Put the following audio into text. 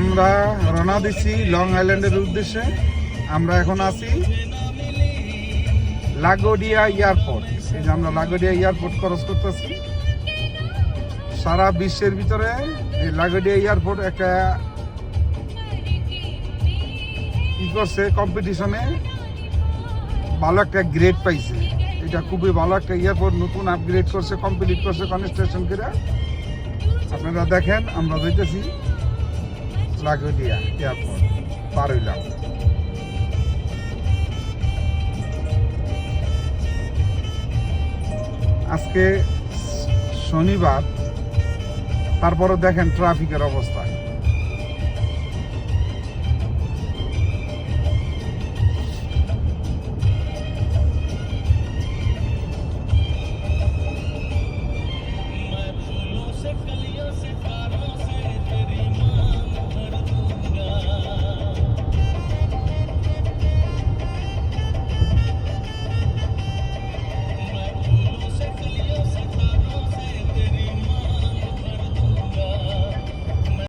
আমরা রওনা দিচ্ছি লং আইল্যান্ডের উদ্দেশ্যে। আমরা এখন আছি লাগোডিয়া এয়ারপোর্ট। এই যে আমরা লাগোডিয়া এয়ারপোর্ট ক্রস করতেছি। সারা বিশ্বের ভিতরে এই লাগোডিয়া এয়ারপোর্ট একটা কি করছে, কম্পিটিশনে ভালো একটা গ্রেড পাইছে। এটা খুবই ভালো একটা এয়ারপোর্ট, নতুন আপগ্রেড করছে, কমপ্লিট করছে কনস্ট্রাকশন করে। আপনারা দেখেন, আমরা দেখতেছি লাগোডিয়া এয়ারপোর্ট পার হইলাম। আজকে শনিবার, তারপরে দেখেন ট্রাফিকের অবস্থা।